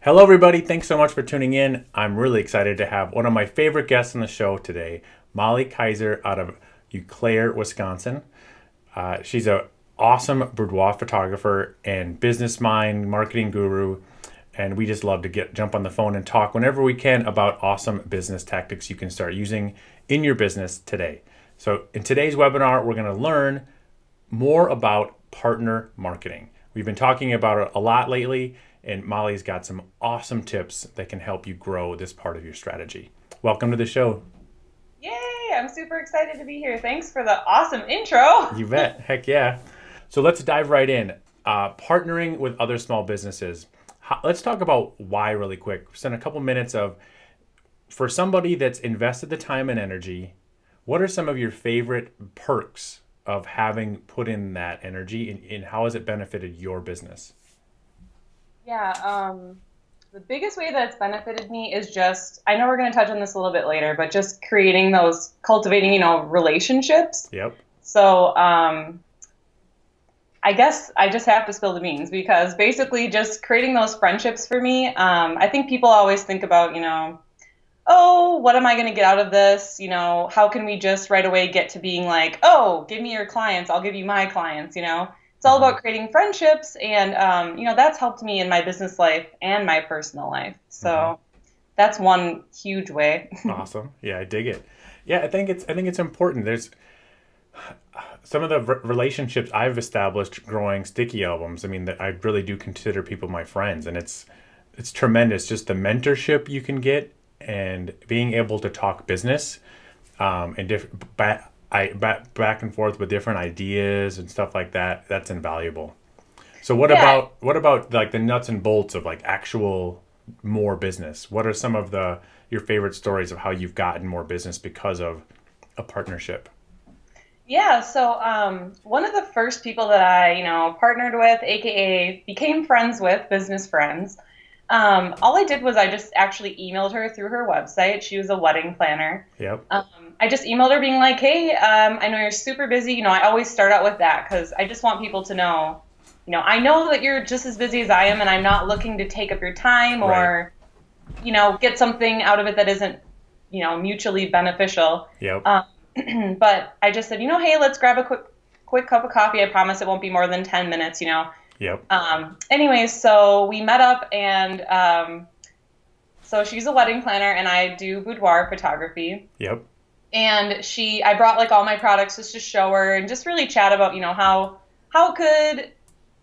Hello, everybody. Thanks so much for tuning in. I'm really excited to have one of my favorite guests on the show today, Molly Kaiser out of Eau Claire, Wisconsin. She's an awesome boudoir photographer and business mind, marketing guru, and we just love to jump on the phone and talk whenever we can about awesome business tactics you can start using in your business today. So in today's webinar, we're going to learn more about partner marketing. We've been talking about it a lot lately, and Molly's got some awesome tips that can help you grow this part of your strategy. Welcome to the show. Yay! I'm super excited to be here. Thanks for the awesome intro. You bet. Heck yeah. So let's dive right in. Partnering with other small businesses. Let's talk about why really quick. Spend a couple minutes of, for somebody that's invested the time and energy, what are some of your favorite perks of having put in that energy, and how has it benefited your business? Yeah, the biggest way that's benefited me is just, I know we're going to touch on this a little bit later, but just creating those, cultivating, relationships. Yep. So I guess I just have to spill the beans because basically just creating those friendships for me, I think people always think about, oh, what am I going to get out of this? How can we just right away get to being like, oh, give me your clients, I'll give you my clients, It's all about creating friendships, and that's helped me in my business life and my personal life. So that's one huge way. Awesome. Yeah, I dig it. Yeah, I think it's important. There's some of the relationships I've established growing sticky albums. I mean, I really do consider people my friends, and it's tremendous. Just the mentorship you can get and being able to talk business and back and forth with different ideas and stuff like that. That's invaluable. So what about like the nuts and bolts of like actual more business? What are some of your favorite stories of how you've gotten more business because of a partnership? Yeah, so one of the first people that I, partnered with, aka became friends with, business friends, all I did was I just actually emailed her through her website. She was a wedding planner. Yep. I just emailed her being like, hey, I know you're super busy. I always start out with that because I just want people to know, I know that you're just as busy as I am, and I'm not looking to take up your time or, get something out of it that isn't, mutually beneficial. Yep. But I just said, hey, let's grab a quick cup of coffee. I promise it won't be more than 10 minutes, Yep. Anyways, so we met up, and so she's a wedding planner, and I do boudoir photography. Yep. And I brought like all my products just to show her and just really chat about, how could,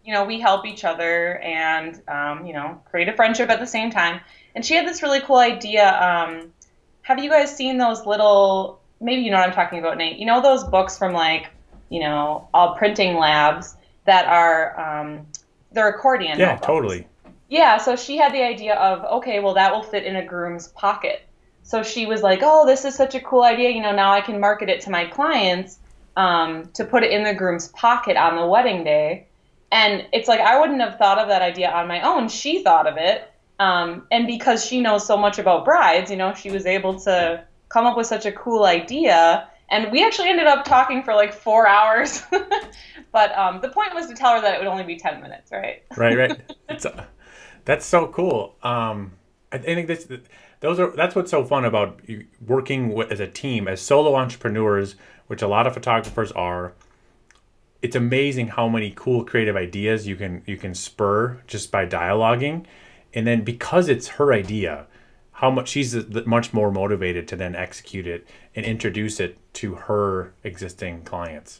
we help each other and, create a friendship at the same time. And she had this really cool idea. Have you guys seen those little, maybe you know what I'm talking about, Nate, those books from like, all printing labs that are, they're accordion Yeah, notebooks. totally. Yeah, so she had the idea of, okay, well, that will fit in a groom's pocket. So she was like, oh, this is such a cool idea. Now I can market it to my clients to put it in the groom's pocket on the wedding day. And it's like, I wouldn't have thought of that idea on my own. She thought of it. And because she knows so much about brides, she was able to come up with such a cool idea. And we actually ended up talking for like 4 hours. But the point was to tell her that it would only be 10 minutes, right? Right. That's so cool. I think that's what's so fun about working as a team, as solo entrepreneurs, which a lot of photographers are. It's amazing how many cool creative ideas you can spur just by dialoguing, and then because it's her idea, how much she's much more motivated to then execute it and introduce it to her existing clients.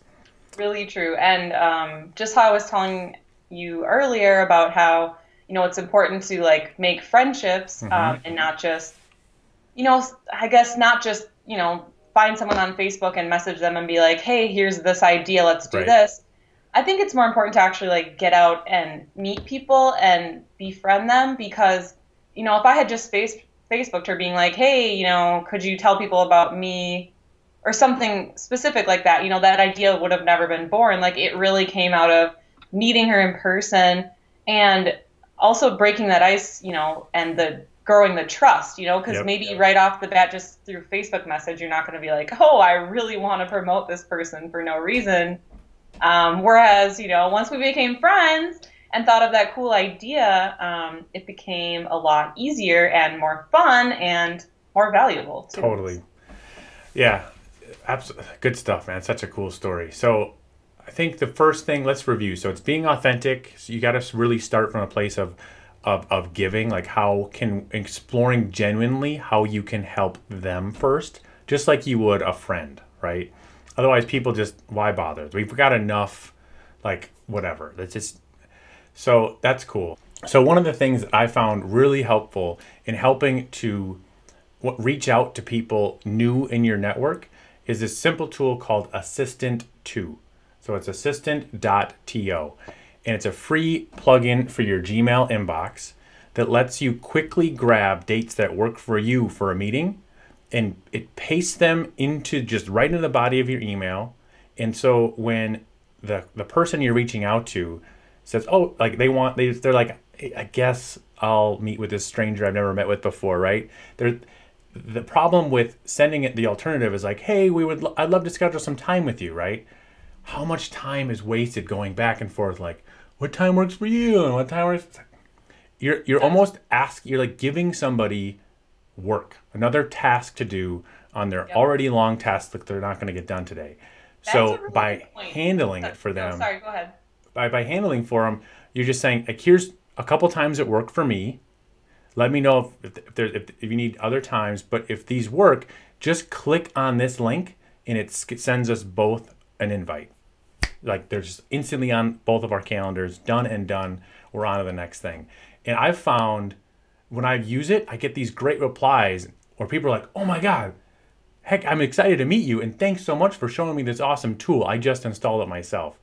Really true. And just how I was telling you earlier about how, it's important to like make friendships and not just, I guess not just, find someone on Facebook and message them and be like, hey, here's this idea, let's do this. I think it's more important to actually like get out and meet people and befriend them because, if I had just Facebooked her being like, hey, could you tell people about me or something specific like that, that idea would have never been born. Like it really came out of meeting her in person and also breaking that ice, and growing the trust, because maybe right off the bat, just through Facebook message, you're not going to be like, oh, I really want to promote this person for no reason. Whereas, once we became friends and thought of that cool idea, it became a lot easier and more fun and more valuable too. Totally. Yeah. Absolutely. Good stuff, man. Such a cool story. So I think the first thing, let's review. So it's being authentic. So you got to really start from a place of giving, like how can exploring genuinely how you can help them first, just like you would a friend, right? Otherwise, people just, why bother? We've got enough, like whatever. That's just, so that's cool. So one of the things that I found really helpful in helping to reach out to people new in your network is this simple tool called Assistant 2. So it's assistant.to. And it's a free plugin for your Gmail inbox that lets you quickly grab dates that work for you for a meeting, and it pastes them into just right into the body of your email. And so when the person you're reaching out to says, oh, like they're like, hey, I guess I'll meet with this stranger I've never met with before, right? The problem with sending it, the alternative is like, hey, I'd love to schedule some time with you, right? How much time is wasted going back and forth, like, what time works for you and what time works? You're almost you're like giving somebody work, another task to do on their already long task that they're not going to get done today. That's a So really by good point. handling it for them, Sorry, go ahead. by handling for them, you're just saying, like, here's a couple times that work for me. Let me know if you need other times, but if these work, just click on this link and it sends us both an invite. Like they're just instantly on both of our calendars, done and done. We're on to the next thing. And I've found when I use it, I get these great replies where people are like, oh my God, heck, I'm excited to meet you. And thanks so much for showing me this awesome tool. I just installed it myself.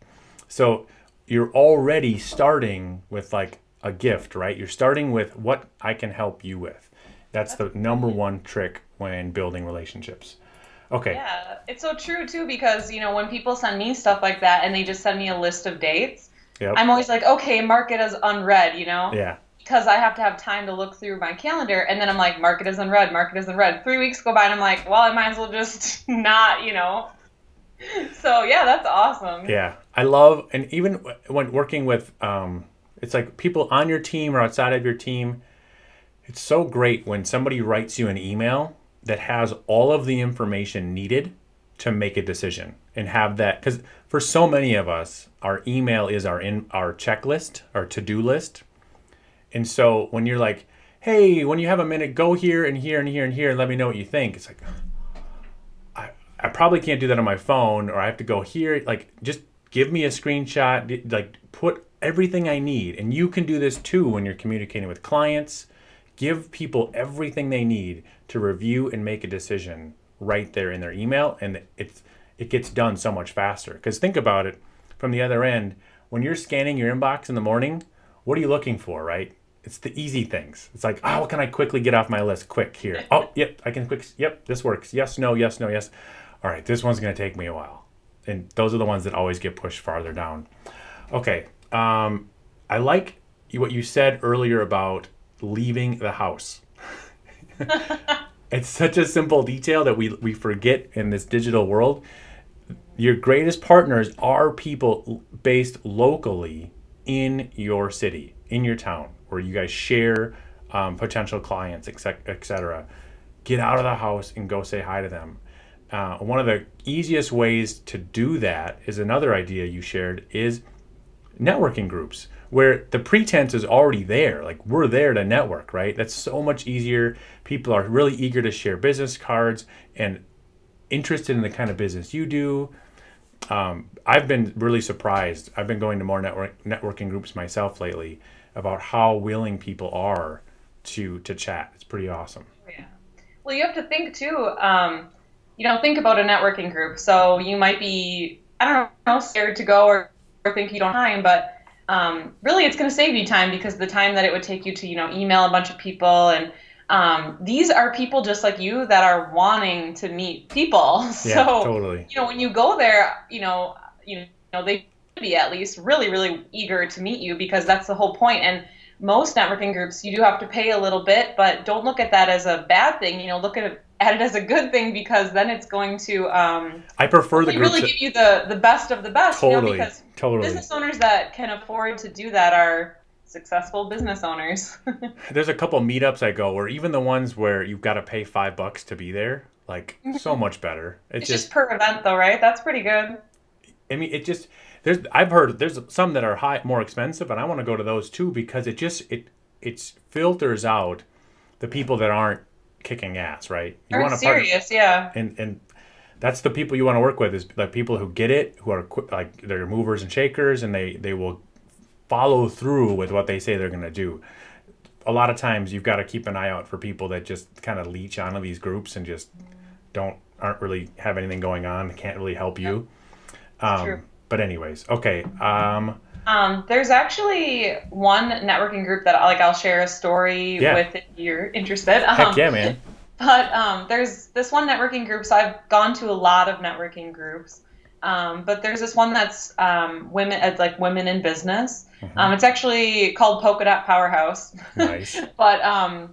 So you're already starting with like a gift, right? You're starting with what I can help you with. That's the number one trick when building relationships. Okay. Yeah, it's so true too because, when people send me stuff like that and they just send me a list of dates, Yep. I'm always like, okay, mark it as unread, Yeah. because I have to have time to look through my calendar, and then I'm like, mark it as unread, mark it as unread. 3 weeks go by and I'm like, well, I might as well just not, So yeah, that's awesome. Yeah. I love, and even when working with, it's like people on your team or outside of your team, it's so great when somebody writes you an email that has all of the information needed to make a decision and have that, because for so many of us, our email is our checklist, our to-do list. And so when you're like, hey, when you have a minute, go here and here and here and here and let me know what you think. It's like, I probably can't do that on my phone, or I have to go here. Like, just give me a screenshot, like put everything I need. And you can do this too when you're communicating with clients. Give people everything they need to review and make a decision right there in their email, and it gets done so much faster. Because think about it from the other end, when you're scanning your inbox in the morning, what are you looking for, right? It's the easy things. It's like, oh, what can I quickly get off my list quick here? Oh, yep, I can yep, this works. Yes, no, yes, no, yes. All right, this one's going to take me a while. And those are the ones that always get pushed farther down. Okay, I like what you said earlier about leaving the house. It's such a simple detail that we forget in this digital world. Your greatest partners are people based locally in your city, in your town, where you guys share potential clients, etc. Get out of the house and go say hi to them. One of the easiest ways to do that is another idea you shared is networking groups, where the pretense is already there. Like, we're there to network, right? That's so much easier. People are really eager to share business cards and interested in the kind of business you do. I've been really surprised. I've been going to more networking groups myself lately about how willing people are to chat. It's pretty awesome. Yeah. Well, you have to think too, think about a networking group. So you might be, I don't know, scared to go or think you don't have time, but really it's going to save you time, because the time that it would take you to, email a bunch of people, and these are people just like you that are wanting to meet people. Yeah, so, totally. When you go there, they should be at least really, really eager to meet you, because that's the whole point. And most networking groups, you do have to pay a little bit, but don't look at that as a bad thing. Look at it as a good thing, because then it's going to I prefer the groups really give you the best of the best. Totally. Because Totally. business owners that can afford to do that are successful business owners. There's a couple meetups I go where even the ones where you've got to pay $5 to be there, like so much better. It's It's just just, per event though, right? That's pretty good. I mean, it just I've heard there's some that are more expensive, and I want to go to those too because it filters out the people that aren't kicking ass, right? You Are want to serious, yeah. and that's the people you want to work with is like people who get it, who are like they're movers and shakers, and they will follow through with what they say they're going to do. A lot of times you've got to keep an eye out for people that just kind of leech onto these groups and just aren't really have anything going on, can't really help you. True. But anyways, okay. There's actually one networking group that I'll share a story Yeah. with if you're interested. Heck yeah, man. But there's this one networking group. So I've gone to a lot of networking groups. But there's this one that's women in business. It's actually called Polka Dot Powerhouse. Nice. But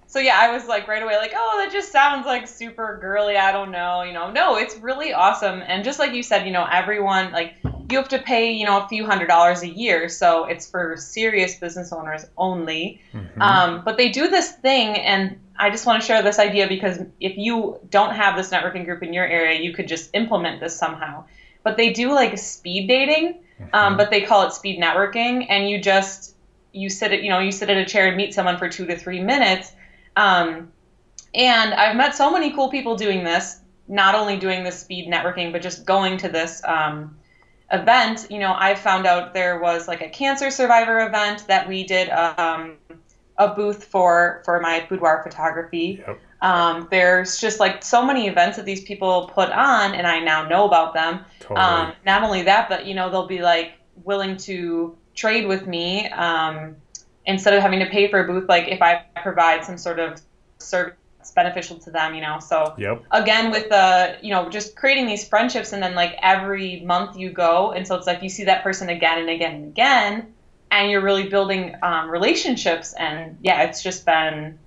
so yeah, I was like right away like, oh, that just sounds like super girly. I don't know, No, it's really awesome. And just like you said, everyone like you have to pay, a few $100s a year. So it's for serious business owners only. But they do this thing, and I just want to share this idea because if you don't have this networking group in your area, you could just implement this somehow. But they do like speed dating, but they call it speed networking, and you sit at a chair and meet someone for 2 to 3 minutes. And I've met so many cool people doing this, not only doing this speed networking, but just going to this event. I found out there was like a cancer survivor event that we did a booth for my boudoir photography. Yep. There's just like so many events that these people put on, and I now know about them. Totally. Not only that, but they'll be like willing to trade with me instead of having to pay for a booth, like if I provide some sort of service that's beneficial to them, So Yep. again, with just creating these friendships, and then like every month you go, and so it's like you see that person again and again and again, and you're really building relationships. And yeah, it's been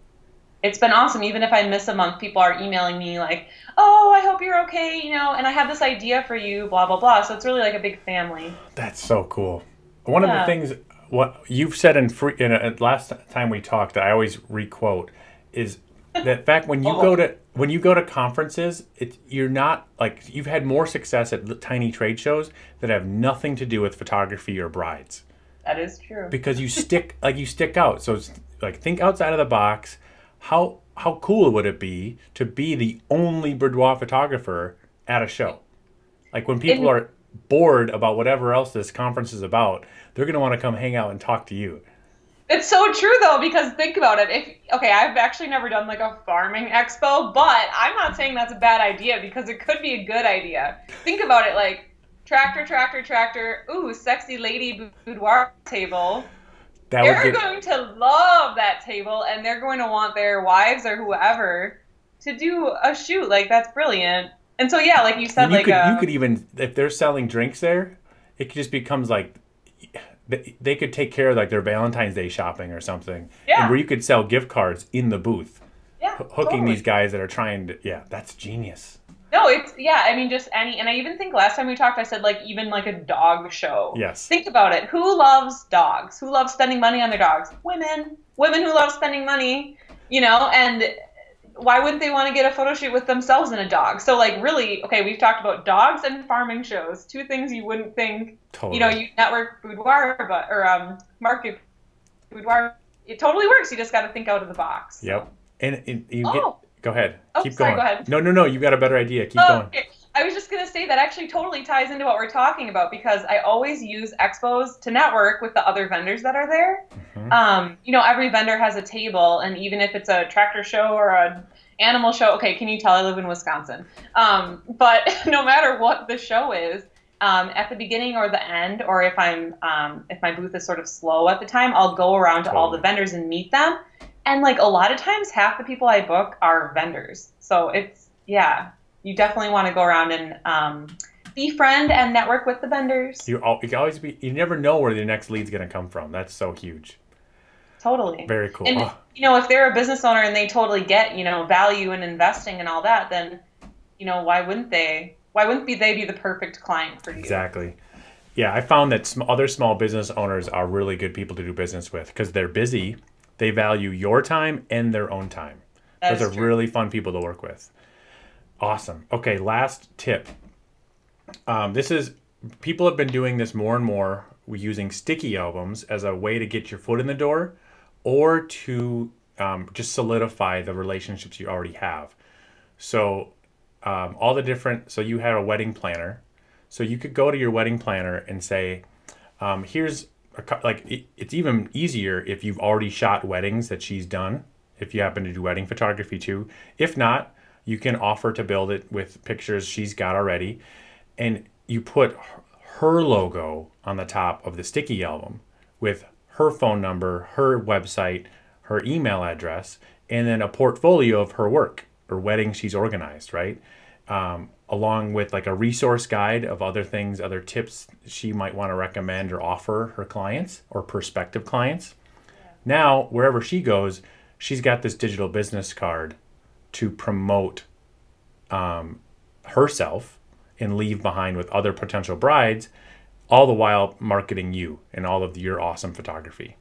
awesome. Even if I miss a month, people are emailing me like, oh, I hope you're okay, and I have this idea for you, blah, blah, blah. So it's really like a big family. That's so cool. One of the things what you've said in last time we talked that I always requote is that fact when you go to conferences, you're not like you've had more success at tiny trade shows that have nothing to do with photography or brides. That is true. Because you stick out. So it's like think outside of the box. How cool would it be to be the only boudoir photographer at a show? Like when people are bored about whatever else this conference is about, they're going to want to come hang out and talk to you. It's so true though, because think about it. I've actually never done like a farming expo, but I'm not saying that's a bad idea because it could be a good idea. Think about it, like tractor, ooh, sexy lady boudoir table. They're going to love that table, and they're going to want their wives or whoever to do a shoot. Like, that's brilliant. And so, yeah, like you said, you could even, if they're selling drinks there, it just becomes like, they could take care of like their Valentine's Day shopping or something. Yeah. And where you could sell gift cards in the booth. Yeah. Hooking these guys that are trying to, that's genius. No, I mean, just and I even think last time we talked, I said like even like a dog show. Yes. Think about it. Who loves dogs? Who loves spending money on their dogs? Women who love spending money, and why wouldn't they want to get a photo shoot with themselves and a dog? So like really, okay, we've talked about dogs and farming shows, two things you wouldn't think, Totally. You network boudoir, or market boudoir. It totally works. You just got to think out of the box. So. Yep. And you go ahead. Keep sorry, going. Go ahead. No. You got a better idea. Keep going. Okay. I was just going to say that actually totally ties into what we're talking about because I always use expos to network with the other vendors that are there. Mm-hmm. Every vendor has a table, and even if it's a tractor show or an animal show, okay, can you tell I live in Wisconsin? But no matter what the show is, at the beginning or the end, or if my booth is sort of slow at the time, I'll go around to all the vendors and meet them. And like a lot of times, half the people I book are vendors. So you definitely want to go around and befriend and network with the vendors. You you never know where your next lead's going to come from. That's so huge. Totally. Very cool. And if they're a business owner and they totally get value in investing and all that, then why wouldn't they? Why wouldn't they be the perfect client for you? Exactly. Yeah, I found that other small business owners are really good people to do business with because they're busy. They value your time and their own time. That Those are is true. really fun people to work with. Awesome. Okay, last tip. This is people have been doing this more and more using sticky albums as a way to get your foot in the door or to just solidify the relationships you already have. So all the different, so you had a wedding planner. So you could go to your wedding planner and say, here's it's even easier if you've already shot weddings that she's done, if you happen to do wedding photography too. If not, you can offer to build it with pictures she's got already. And you put her logo on the top of the sticky album with her phone number, her website, her email address, and then a portfolio of her work or weddings she's organized, right? Along with like a resource guide of other things, other tips she might want to recommend or offer her clients or prospective clients. Now, wherever she goes, she's got this digital business card to promote herself and leave behind with other potential brides, all the while marketing you and all of your awesome photography.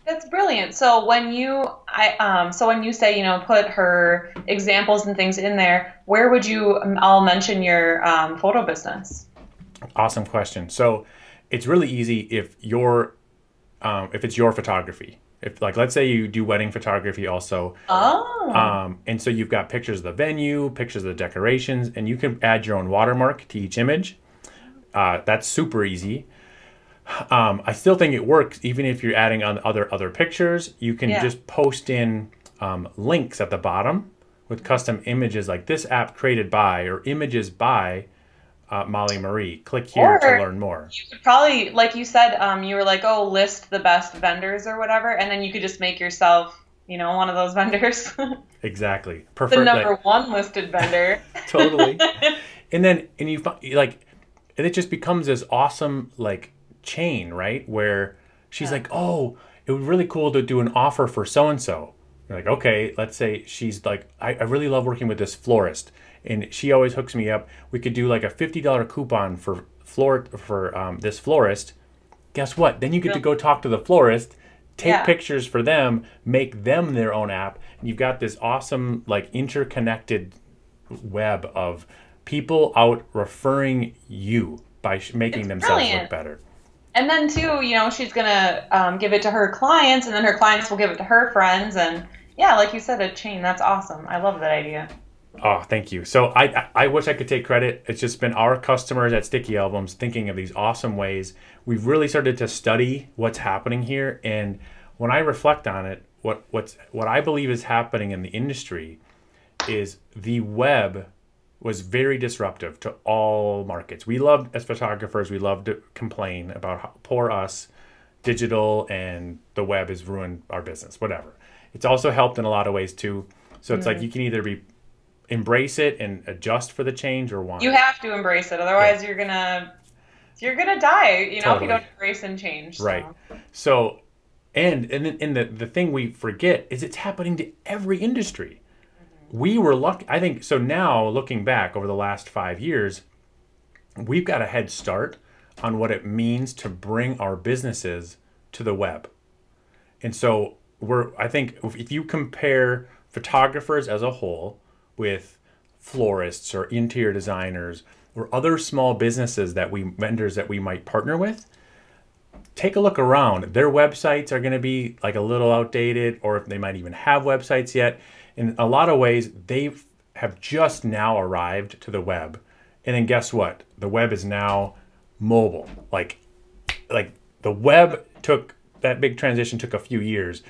That's brilliant. So so when you say, put her examples and things in there, where would you, I'll mention your photo business. Awesome question. So it's really easy if it's your photography. If like, let's say you do wedding photography also. Oh. And so you've got pictures of the venue, pictures of the decorations, and you can add your own watermark to each image. That's super easy. I still think it works even if you're adding on other pictures. You can just post in links at the bottom with custom images like this app created by or images by Molly Marie. Click here to learn more. You could probably, like you said, you were like, oh, list the best vendors or whatever, and then you could just make yourself, one of those vendors. Exactly. The number one listed vendor. Totally. And you like, and it just becomes this awesome like chain, right? Where she's like, oh, it would be really cool to do an offer for so and so. You're like, okay, let's say she's like, I really love working with this florist, and she always hooks me up. We could do like a $50 coupon for this florist. Guess what? Then you get to go talk to the florist, take pictures for them, make them their own app, and you've got this awesome like interconnected web of people out referring you by making themselves look better. And then too, she's gonna give it to her clients, and then her clients will give it to her friends, and like you said, a chain. That's awesome. I love that idea. Oh, thank you. So I wish I could take credit. It's just been our customers at Sticky Albums thinking of these awesome ways. We've really started to study what's happening here, and when I reflect on it, what I believe is happening in the industry is the web was very disruptive to all markets. We loved, as photographers, we love to complain about how poor us, digital and the web has ruined our business, whatever. It's also helped in a lot of ways too. So it's like you can either embrace it and adjust for the change or want. You have to embrace it, otherwise you're gonna die. If you don't embrace and change. Right. So, and the thing we forget is it's happening to every industry. We were lucky, I think. So now looking back over the last 5 years, we've got a head start on what it means to bring our businesses to the web. And so I think if you compare photographers as a whole with florists or interior designers or other small businesses vendors that we might partner with, take a look around. Their websites are going to be like a little outdated, or if they might even have websites yet. In a lot of ways, they have just now arrived to the web. And then guess what? The web is now mobile. Like the web that big transition took a few years.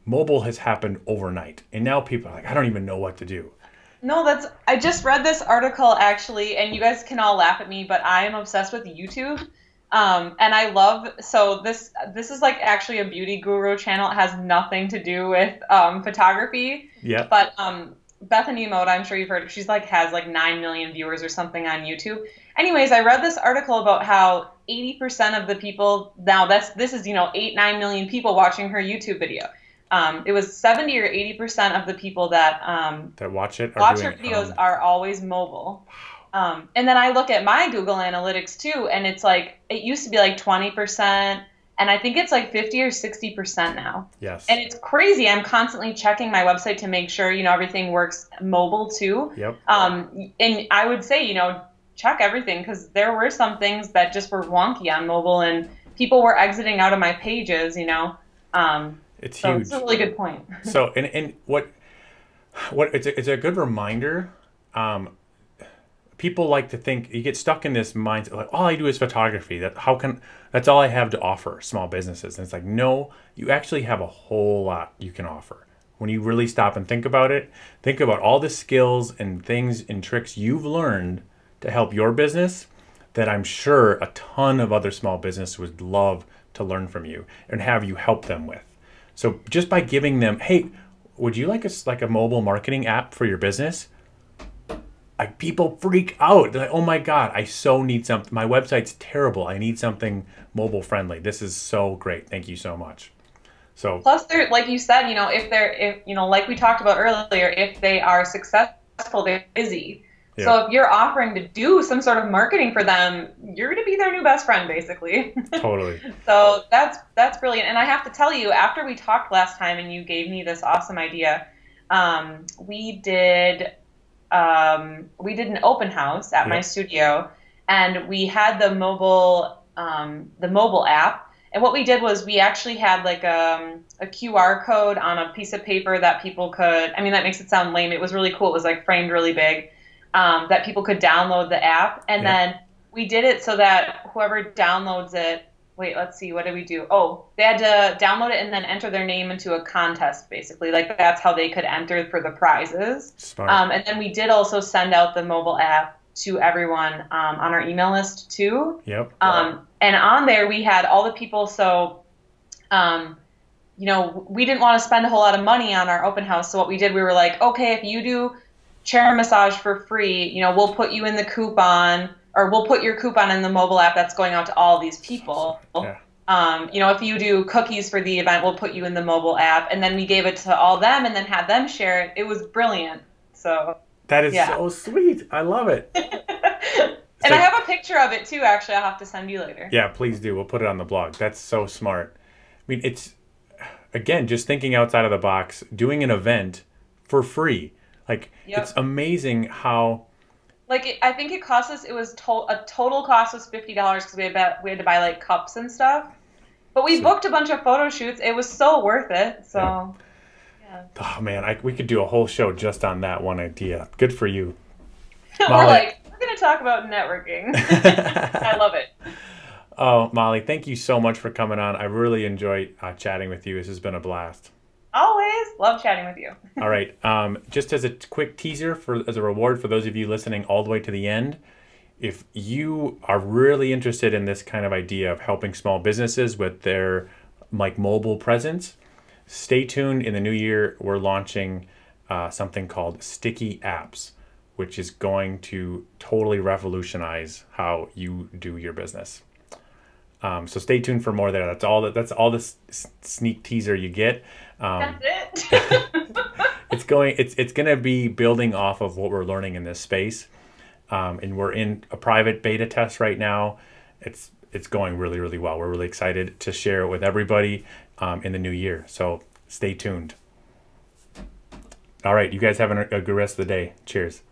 Mobile has happened overnight. And now people are like, I don't even know what to do. No, I just read this article actually, and you guys can all laugh at me, but I am obsessed with YouTube. And I love, so this is like actually a beauty guru channel. It has nothing to do with photography. Yeah. But Bethany Mode, I'm sure you've heard, she's like has like 9 million viewers or something on YouTube. Anyways, I read this article about how 80% of the people, now this is 8, 9 million people watching her YouTube video. It was 70 or 80% of the people that watch her videos are always mobile. And then I look at my Google Analytics too, and it's like it used to be like 20%, and I think it's like 50 or 60% now. Yes. And it's crazy. I'm constantly checking my website to make sure, everything works mobile too. Yep. And I would say, check everything, because there were some things that just were wonky on mobile, and people were exiting out of my pages. It's so huge. It's a really good point. So, and what it's a good reminder. People like to think, you get stuck in this mindset, like, all I do is photography. That's all I have to offer small businesses. And it's like, no, you actually have a whole lot you can offer. When you really stop and think about it, think about all the skills and things and tricks you've learned to help your business that I'm sure a ton of other small businesses would love to learn from you and have you help them with. So just by giving them, hey, would you like a mobile marketing app for your business? People freak out. They're like, oh my God, I so need something. My website's terrible. I need something mobile friendly. This is so great. Thank you so much. So plus, they're, like you said, if like we talked about earlier, if they are successful, they're busy. Yeah. So if you're offering to do some sort of marketing for them, you're going to be their new best friend, basically. Totally. So that's brilliant. And I have to tell you, after we talked last time and you gave me this awesome idea, we did an open house at my studio, and we had the mobile app. And what we did was we actually had like a QR code on a piece of paper that people could, I mean, that makes it sound lame. It was really cool. It was like framed really big, that people could download the app. And then we did it so that whoever downloads it, wait, let's see, what did we do? Oh, they had to download it and then enter their name into a contest, basically. Like, that's how they could enter for the prizes. Smart. And then we did also send out the mobile app to everyone on our email list, too. Yep. And on there, we had all the people. So, we didn't want to spend a whole lot of money on our open house. So what we did, we were like, okay, if you do chair massage for free, we'll put you in the coupon, or we'll put your coupon in the mobile app that's going out to all these people. Yeah. If you do cookies for the event, we'll put you in the mobile app. And then we gave it to all them and then had them share it. It was brilliant. So that is so sweet. I love it. And I have a picture of it too, actually. I'll have to send you later. Yeah, please do. We'll put it on the blog. That's so smart. I mean, it's, again, just thinking outside of the box, doing an event for free. Like, it's amazing how... Like, I think it cost us, it was a total cost was $50 because we had to buy, like, cups and stuff. But we booked a bunch of photo shoots. It was so worth it. So, yeah. Oh, man, we could do a whole show just on that one idea. Good for you. We're going to talk about networking. I love it. Oh, Molly, thank you so much for coming on. I really enjoyed chatting with you. This has been a blast. Always love chatting with you. All right. Just as a quick teaser, as a reward for those of you listening all the way to the end, if you are really interested in this kind of idea of helping small businesses with their mobile presence, stay tuned. In the new year, we're launching something called Sticky Apps, which is going to totally revolutionize how you do your business. So stay tuned for more there. That's all the sneak teaser you get. That's it. It's going to be building off of what we're learning in this space. And we're in a private beta test right now. It's going really, really well. We're really excited to share it with everybody in the new year. So stay tuned. All right. You guys have a good rest of the day. Cheers.